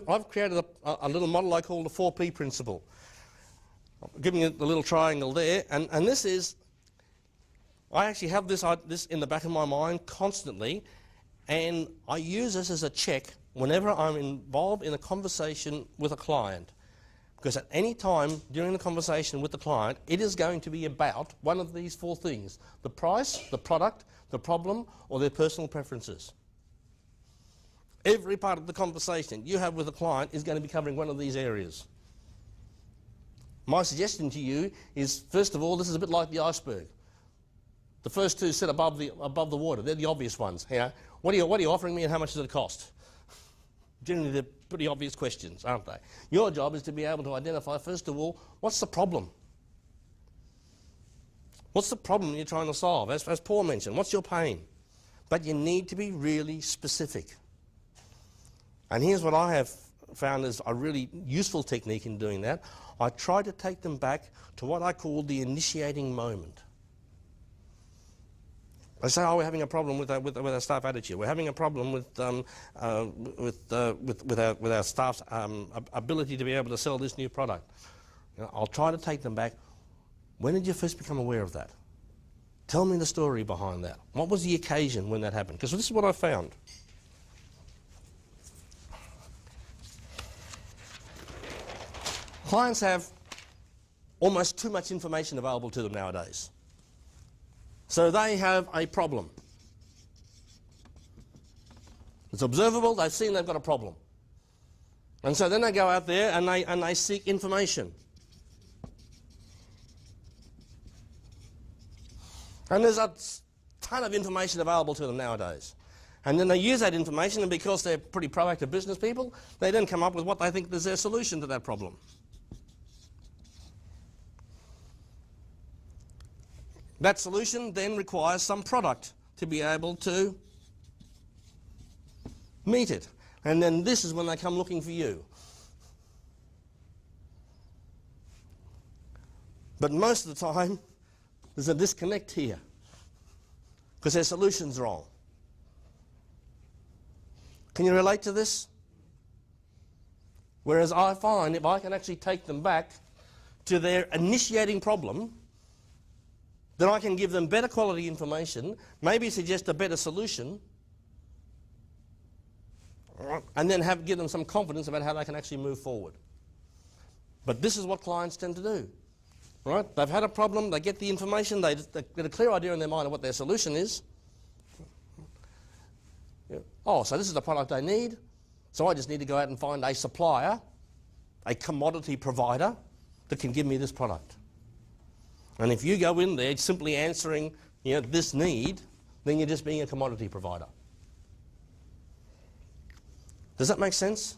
I've created a little model I call the 4P principle. I'm giving you the little triangle there, and this is, I actually have this in the back of my mind constantly, and I use this as a check whenever I'm involved in a conversation with a client. Because at any time during the conversation with the client, it is going to be about one of these 4 things: the price, the product, the problem, or their personal preferences. Every part of the conversation you have with a client is going to be covering one of these areas. My suggestion to you is, first of all, this is a bit like the iceberg. The first 2 sit above the water. They're the obvious ones. Yeah? What are you offering me, and how much does it cost? Generally, they're pretty obvious questions, aren't they? Your job is to be able to identify, first of all, what's the problem? What's the problem you're trying to solve? As Paul mentioned, what's your pain? But you need to be really specific. And here's what I have found is a really useful technique in doing that. I try to take them back to what I call the initiating moment. I say, oh, we're having a problem with our staff attitude. We're having a problem with our staff's ability to be able to sell this new product. You know, I'll try to take them back. When did you first become aware of that? Tell me the story behind that. What was the occasion when that happened? Because this is what I found. Clients have almost too much information available to them nowadays. So they have a problem. It's observable, they've seen they've got a problem. And so then they go out there and they seek information. And there's a ton of information available to them nowadays. And then they use that information, and because they're pretty proactive business people, they then come up with what they think is their solution to that problem. That solution then requires some product to be able to meet it. And then this is when they come looking for you. But most of the time, there's a disconnect here because their solution's wrong. Can you relate to this? Whereas I find if I can actually take them back to their initiating problem, then I can give them better quality information, maybe suggest a better solution, and then give them some confidence about how they can actually move forward. But this is what clients tend to do. Right? They've had a problem, they get the information, they get a clear idea in their mind of what their solution is. Yeah. Oh, so this is the product I need, so I just need to go out and find a supplier, a commodity provider that can give me this product. And if you go in there simply answering, you know, this need, then you're just being a commodity provider. Does that make sense?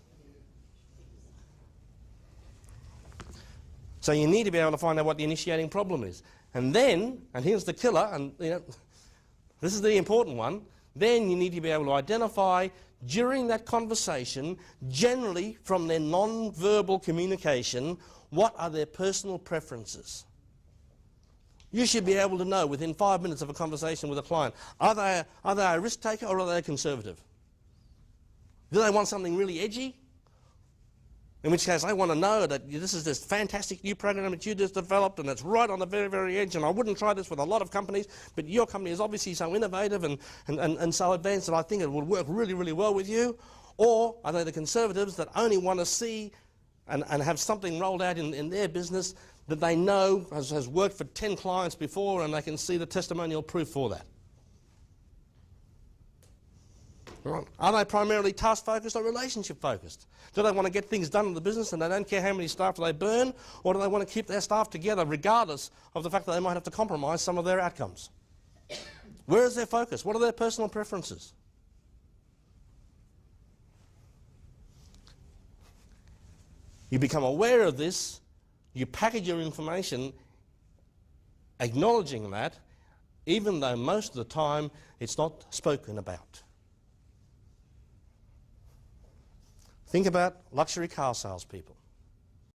So you need to be able to find out what the initiating problem is. And then, and here's the killer, and you know, this is the important one, then you need to be able to identify during that conversation, generally from their non-verbal communication, what are their personal preferences. You should be able to know within 5 minutes of a conversation with a client, are they a risk taker or are they a conservative? Do they want something really edgy? In which case I want to know that this is this fantastic new program that you just developed and it's right on the very, very edge, and I wouldn't try this with a lot of companies, but your company is obviously so innovative and so advanced that I think it would work really, really well with you. Or are they the conservatives that only want to see and have something rolled out in their business that they know has worked for 10 clients before and they can see the testimonial proof for that? Right. Are they primarily task-focused or relationship-focused? Do they want to get things done in the business and they don't care how many staff they burn, or do they want to keep their staff together regardless of the fact that they might have to compromise some of their outcomes? Where is their focus? What are their personal preferences? You become aware of this, you package your information acknowledging that, even though most of the time it's not spoken about. Think about luxury car salespeople.